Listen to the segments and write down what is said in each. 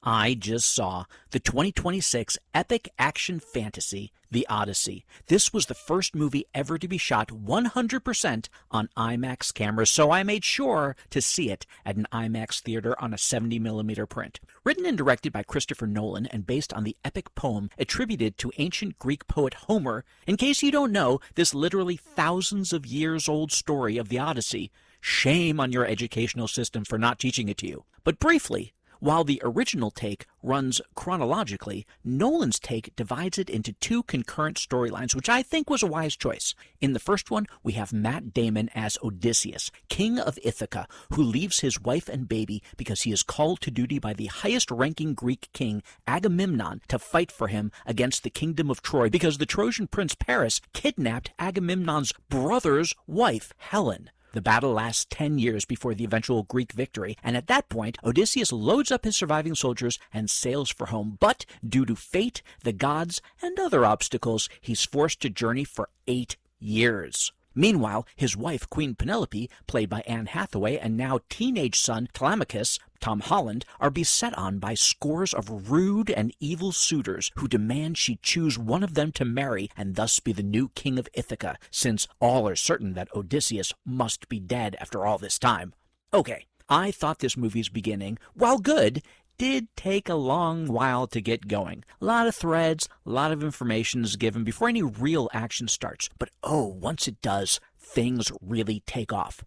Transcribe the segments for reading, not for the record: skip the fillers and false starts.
I just saw the 2026 epic action fantasy, The Odyssey. This was the first movie ever to be shot 100% on IMAX cameras, so I made sure to see it at an IMAX theater on a 70mm print. Written and directed by Christopher Nolan and based on the epic poem attributed to ancient Greek poet Homer, in case you don't know, this literally thousands of years old story of the Odyssey. Shame on your educational system for not teaching it to you. But briefly, while the original take runs chronologically, Nolan's take divides it into two concurrent storylines, which I think was a wise choice. In the first one, we have Matt Damon as Odysseus, king of Ithaca, who leaves his wife and baby because he is called to duty by the highest-ranking Greek king, Agamemnon, to fight for him against the kingdom of Troy because the Trojan prince Paris kidnapped Agamemnon's brother's wife, Helen. The battle lasts 10 years before the eventual Greek victory, and at that point, Odysseus loads up his surviving soldiers and sails for home. But due to fate, the gods, and other obstacles, he's forced to journey for 8 years. Meanwhile, his wife, Queen Penelope, played by Anne Hathaway, and now teenage son, Telemachus, Tom Holland, are beset on by scores of rude and evil suitors who demand she choose one of them to marry and thus be the new king of Ithaca, since all are certain that Odysseus must be dead after all this time. Okay, I thought this movie's beginning, while good, did take a long while to get going. A lot of threads, a lot of information is given before any real action starts. But once it does, things really take off.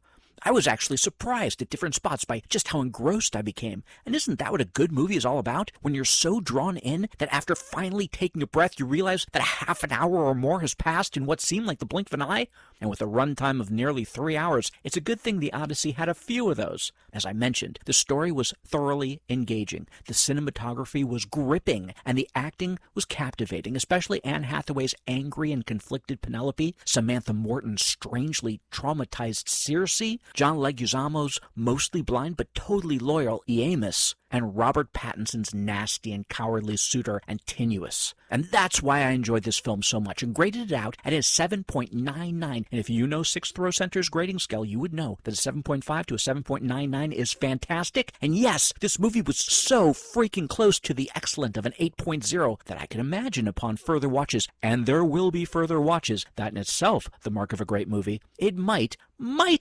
I was actually surprised at different spots by just how engrossed I became. And isn't that what a good movie is all about? When you're so drawn in that after finally taking a breath, you realize that a half an hour or more has passed in what seemed like the blink of an eye? And with a runtime of nearly 3 hours, it's a good thing The Odyssey had a few of those. As I mentioned, the story was thoroughly engaging, the cinematography was gripping, and the acting was captivating, especially Anne Hathaway's angry and conflicted Penelope, Samantha Morton's strangely traumatized Circe, John Leguizamo's mostly blind but totally loyal Iamus, and Robert Pattinson's nasty and cowardly suitor Antinous. And that's why I enjoyed this film so much and graded it out at a 7.99. And if you know Sixth Row Center's grading scale, you would know that a 7.5 to a 7.99 is fantastic. And yes, this movie was so freaking close to the excellent of an 8.0 that I can imagine upon further watches, and there will be further watches, that in itself the mark of a great movie, it might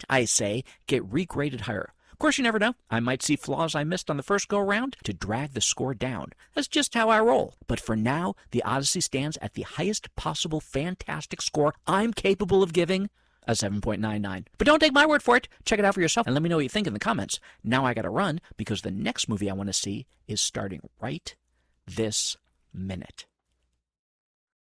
I say, get regraded higher. Of course, you never know. I might see flaws I missed on the first go-around to drag the score down. That's just how I roll. But for now, The Odyssey stands at the highest possible fantastic score I'm capable of giving, a 7.99. But don't take my word for it. Check it out for yourself and let me know what you think in the comments. Now I gotta run because the next movie I want to see is starting right this minute.